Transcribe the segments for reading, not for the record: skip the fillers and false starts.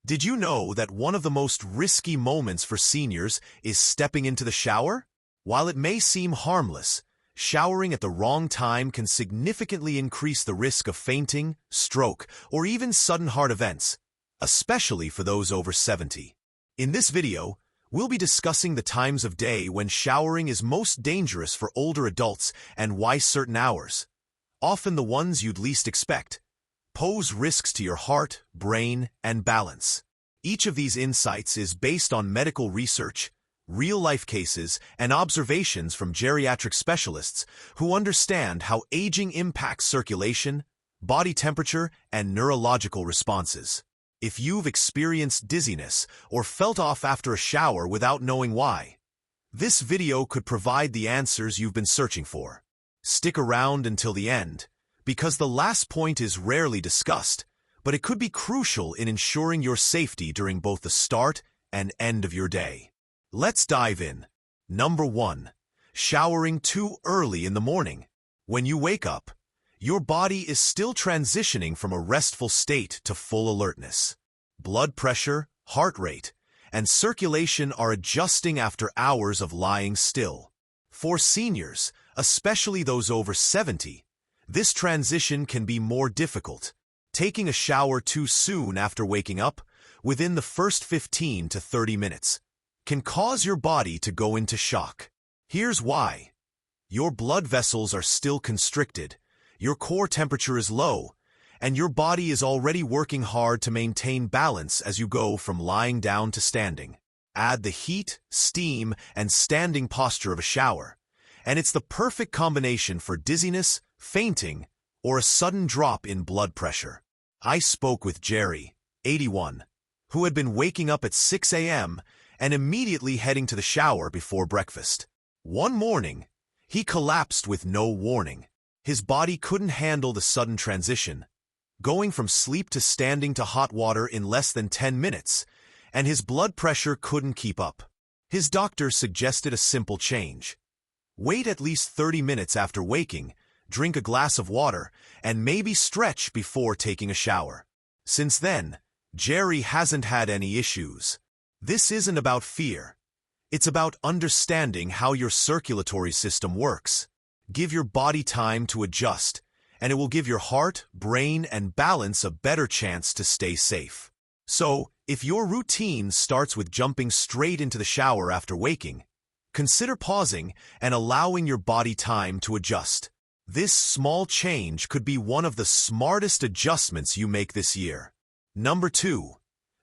Did you know that one of the most risky moments for seniors is stepping into the shower? While it may seem harmless, showering at the wrong time can significantly increase the risk of fainting, stroke, or even sudden heart events, especially for those over 70. In this video, we'll be discussing the times of day when showering is most dangerous for older adults and why certain hours, often the ones you'd least expect, pose risks to your heart, brain, and balance. Each of these insights is based on medical research, real-life cases, and observations from geriatric specialists who understand how aging impacts circulation, body temperature, and neurological responses. If you've experienced dizziness or felt off after a shower without knowing why, this video could provide the answers you've been searching for. Stick around until the end, because the last point is rarely discussed, but it could be crucial in ensuring your safety during both the start and end of your day. Let's dive in. Number 1. Showering too early in the morning. When you wake up, your body is still transitioning from a restful state to full alertness. Blood pressure, heart rate, and circulation are adjusting after hours of lying still. For seniors, especially those over 70, this transition can be more difficult. Taking a shower too soon after waking up, within the first 15 to 30 minutes, can cause your body to go into shock. Here's why. Your blood vessels are still constricted, your core temperature is low, and your body is already working hard to maintain balance as you go from lying down to standing. Add the heat, steam, and standing posture of a shower, and it's the perfect combination for dizziness, fainting, or a sudden drop in blood pressure. I spoke with Jerry, 81, who had been waking up at 6 a.m. and immediately heading to the shower before breakfast. One morning, he collapsed with no warning. His body couldn't handle the sudden transition, going from sleep to standing to hot water in less than 10 minutes, and his blood pressure couldn't keep up. His doctor suggested a simple change. Wait at least 30 minutes after waking, drink a glass of water, and maybe stretch before taking a shower. Since then, Jerry hasn't had any issues. This isn't about fear. It's about understanding how your circulatory system works. Give your body time to adjust, and it will give your heart, brain, and balance a better chance to stay safe. So, if your routine starts with jumping straight into the shower after waking, consider pausing and allowing your body time to adjust. This small change could be one of the smartest adjustments you make this year. Number 2.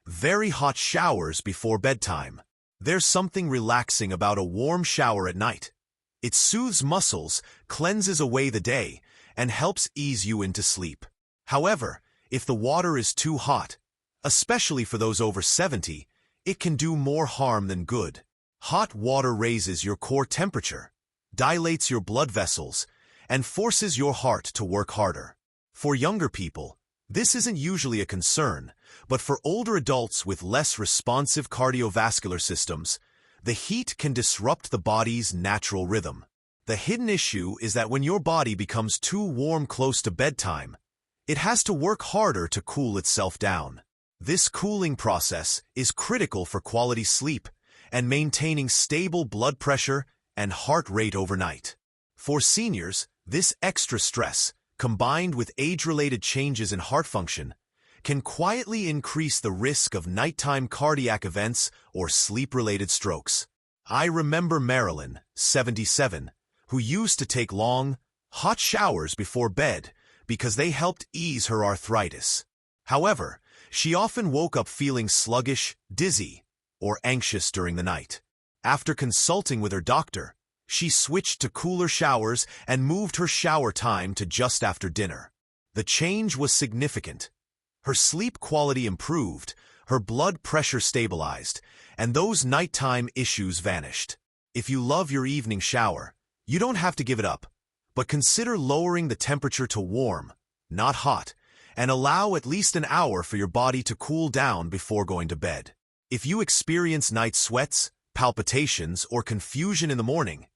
Very hot showers before bedtime. There's something relaxing about a warm shower at night. It soothes muscles, cleanses away the day, and helps ease you into sleep. However, if the water is too hot, especially for those over 70, it can do more harm than good. Hot water raises your core temperature, dilates your blood vessels, and forces your heart to work harder. For younger people, this isn't usually a concern, but for older adults with less responsive cardiovascular systems, the heat can disrupt the body's natural rhythm. The hidden issue is that when your body becomes too warm close to bedtime, it has to work harder to cool itself down. This cooling process is critical for quality sleep and maintaining stable blood pressure and heart rate overnight. For seniors, this extra stress, combined with age-related changes in heart function, can quietly increase the risk of nighttime cardiac events or sleep-related strokes. I remember Marilyn, 77, who used to take long, hot showers before bed because they helped ease her arthritis. However, she often woke up feeling sluggish, dizzy, or anxious during the night. After consulting with her doctor, she switched to cooler showers and moved her shower time to just after dinner. The change was significant. Her sleep quality improved, her blood pressure stabilized, and those nighttime issues vanished. If you love your evening shower, you don't have to give it up, but consider lowering the temperature to warm, not hot, and allow at least an hour for your body to cool down before going to bed. If you experience night sweats, palpitations, or confusion in the morning,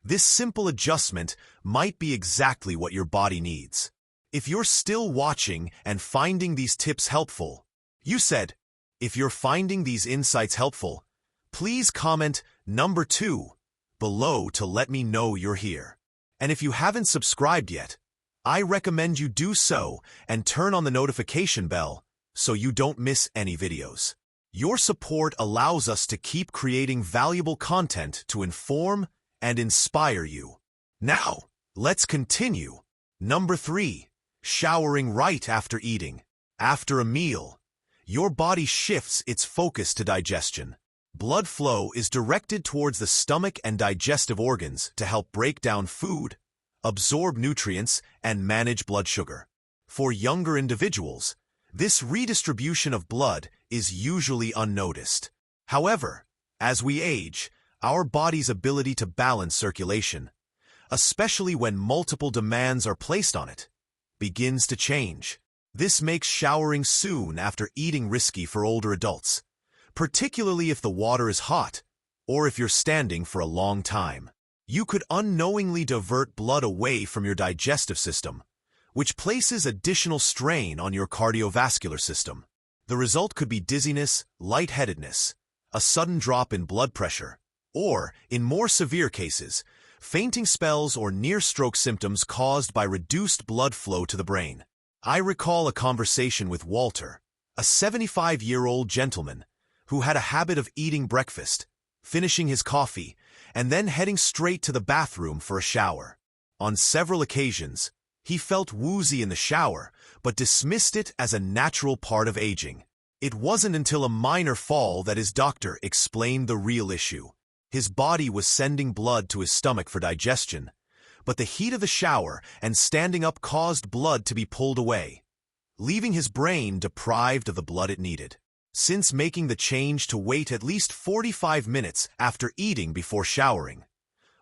this simple adjustment might be exactly what your body needs. If you're still watching and finding these tips helpful, you said, If you're finding these insights helpful, please comment number 2 below to let me know you're here. And if you haven't subscribed yet, I recommend you do so and turn on the notification bell so you don't miss any videos. Your support allows us to keep creating valuable content to inform and inspire you. Now, let's continue. Number 3, showering right after eating. After a meal, your body shifts its focus to digestion. Blood flow is directed towards the stomach and digestive organs to help break down food, absorb nutrients, and manage blood sugar. For younger individuals, this redistribution of blood is usually unnoticed. However, as we age, our body's ability to balance circulation, especially when multiple demands are placed on it, begins to change. This makes showering soon after eating risky for older adults, particularly if the water is hot or if you're standing for a long time. You could unknowingly divert blood away from your digestive system, which places additional strain on your cardiovascular system. The result could be dizziness, lightheadedness, a sudden drop in blood pressure, or, in more severe cases, fainting spells or near-stroke symptoms caused by reduced blood flow to the brain. I recall a conversation with Walter, a 75-year-old gentleman who had a habit of eating breakfast, finishing his coffee, and then heading straight to the bathroom for a shower. On several occasions, he felt woozy in the shower, but dismissed it as a natural part of aging. It wasn't until a minor fall that his doctor explained the real issue. His body was sending blood to his stomach for digestion, but the heat of the shower and standing up caused blood to be pulled away, leaving his brain deprived of the blood it needed. Since making the change to wait at least 45 minutes after eating before showering,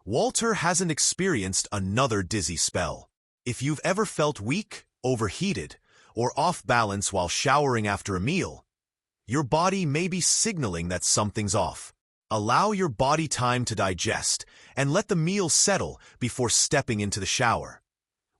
Walter hasn't experienced another dizzy spell. If you've ever felt weak, overheated, or off balance while showering after a meal, your body may be signaling that something's off. Allow your body time to digest and let the meal settle before stepping into the shower,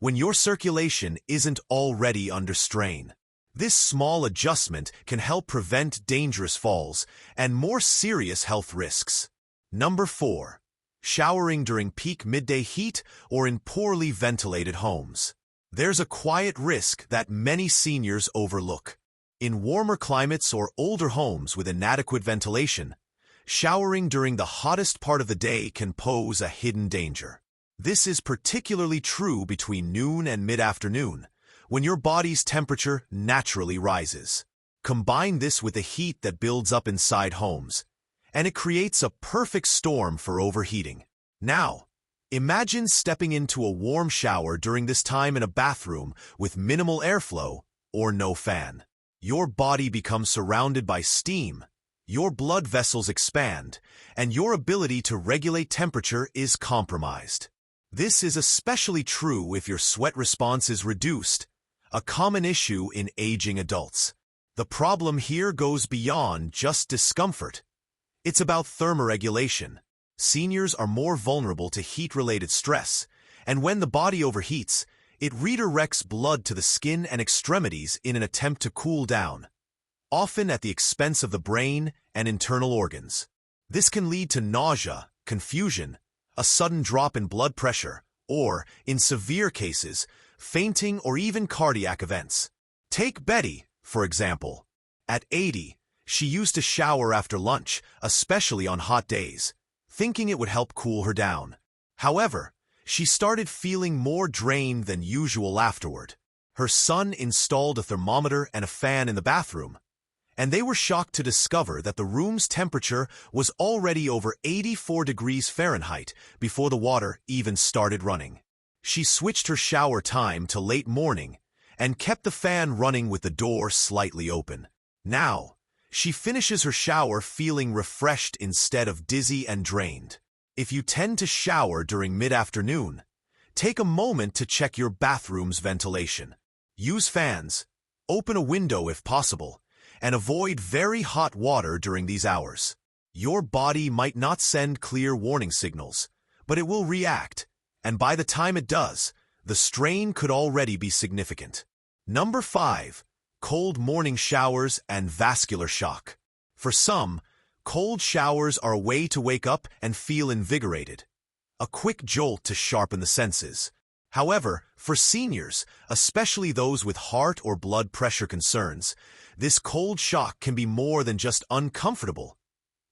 when your circulation isn't already under strain. This small adjustment can help prevent dangerous falls and more serious health risks. Number 4, showering during peak midday heat or in poorly ventilated homes. There's a quiet risk that many seniors overlook. In warmer climates or older homes with inadequate ventilation, showering during the hottest part of the day can pose a hidden danger. This is particularly true between noon and mid-afternoon, when your body's temperature naturally rises. Combine this with the heat that builds up inside homes, and it creates a perfect storm for overheating. Now, imagine stepping into a warm shower during this time in a bathroom with minimal airflow or no fan. Your body becomes surrounded by steam, your blood vessels expand, and your ability to regulate temperature is compromised. This is especially true if your sweat response is reduced, a common issue in aging adults. The problem here goes beyond just discomfort. It's about thermoregulation. Seniors are more vulnerable to heat-related stress, and when the body overheats, it redirects blood to the skin and extremities in an attempt to cool down, often at the expense of the brain and internal organs. This can lead to nausea, confusion, a sudden drop in blood pressure, or, in severe cases, fainting or even cardiac events. Take Betty, for example. At 80, she used to shower after lunch, especially on hot days, thinking it would help cool her down. However, she started feeling more drained than usual afterward. Her son installed a thermometer and a fan in the bathroom, and they were shocked to discover that the room's temperature was already over 84 degrees Fahrenheit before the water even started running. She switched her shower time to late morning and kept the fan running with the door slightly open. Now, she finishes her shower feeling refreshed instead of dizzy and drained. If you tend to shower during mid-afternoon, take a moment to check your bathroom's ventilation. Use fans, open a window if possible, and avoid very hot water during these hours. Your body might not send clear warning signals, but it will react, and by the time it does, the strain could already be significant. Number 5. cold morning showers, and vascular shock. For some, cold showers are a way to wake up and feel invigorated, a quick jolt to sharpen the senses. However, for seniors, especially those with heart or blood pressure concerns, this cold shock can be more than just uncomfortable.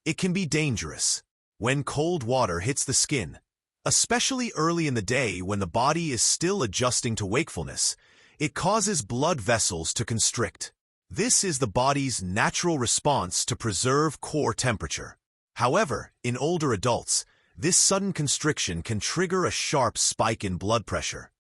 It can be dangerous. When cold water hits the skin, especially early in the day when the body is still adjusting to wakefulness, it causes blood vessels to constrict. This is the body's natural response to preserve core temperature. However, in older adults, this sudden constriction can trigger a sharp spike in blood pressure,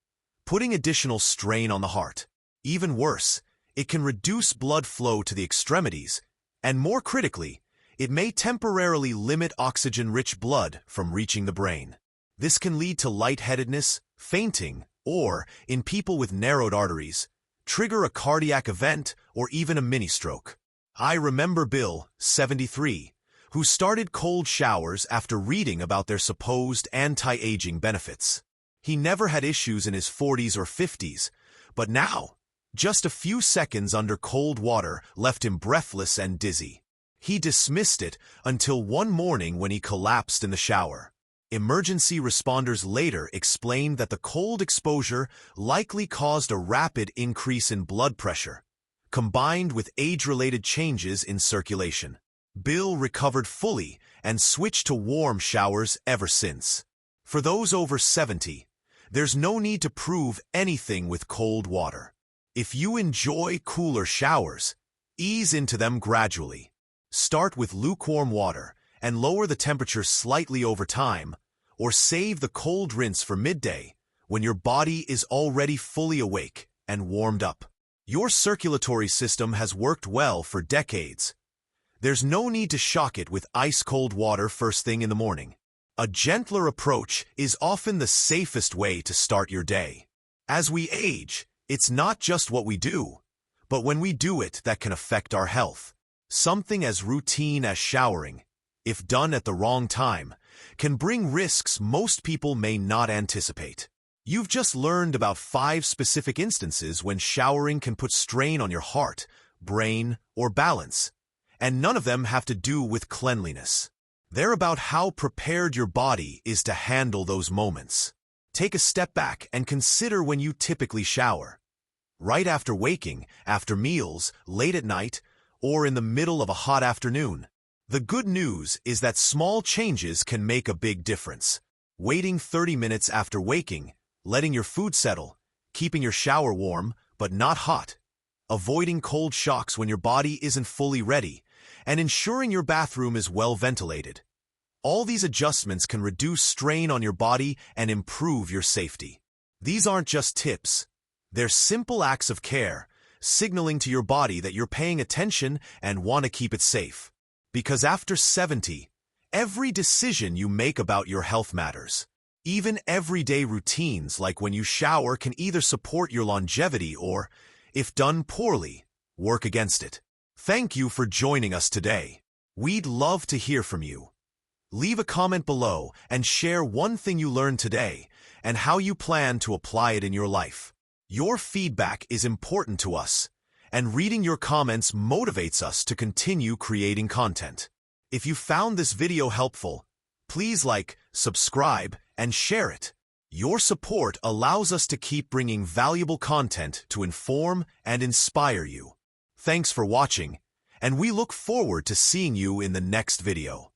putting additional strain on the heart. Even worse, it can reduce blood flow to the extremities, and more critically, it may temporarily limit oxygen-rich blood from reaching the brain. This can lead to lightheadedness, fainting, or, in people with narrowed arteries, trigger a cardiac event or even a mini-stroke. I remember Bill, 73, who started cold showers after reading about their supposed anti-aging benefits. He never had issues in his 40s or 50s, but now, just a few seconds under cold water left him breathless and dizzy. He dismissed it until one morning when he collapsed in the shower. Emergency responders later explained that the cold exposure likely caused a rapid increase in blood pressure, combined with age-related changes in circulation. Bill recovered fully and switched to warm showers ever since. For those over 70, there's no need to prove anything with cold water. If you enjoy cooler showers, ease into them gradually. Start with lukewarm water and lower the temperature slightly over time, or save the cold rinse for midday when your body is already fully awake and warmed up. Your circulatory system has worked well for decades. There's no need to shock it with ice-cold water first thing in the morning. A gentler approach is often the safest way to start your day. As we age, it's not just what we do, but when we do it that can affect our health. Something as routine as showering, if done at the wrong time, can bring risks most people may not anticipate. You've just learned about 5 specific instances when showering can put strain on your heart, brain, or balance, and none of them have to do with cleanliness. They're about how prepared your body is to handle those moments. Take a step back and consider when you typically shower. Right after waking, after meals, late at night, or in the middle of a hot afternoon. The good news is that small changes can make a big difference. Waiting 30 minutes after waking, letting your food settle, keeping your shower warm but not hot, avoiding cold shocks when your body isn't fully ready, and ensuring your bathroom is well ventilated. All these adjustments can reduce strain on your body and improve your safety. These aren't just tips. They're simple acts of care, signaling to your body that you're paying attention and want to keep it safe. Because after 70, every decision you make about your health matters. Even everyday routines like when you shower can either support your longevity or, if done poorly, work against it. Thank you for joining us today. We'd love to hear from you. Leave a comment below and share one thing you learned today and how you plan to apply it in your life. Your feedback is important to us, and reading your comments motivates us to continue creating content. If you found this video helpful, please like, subscribe, and share it. Your support allows us to keep bringing valuable content to inform and inspire you. Thanks for watching, and we look forward to seeing you in the next video.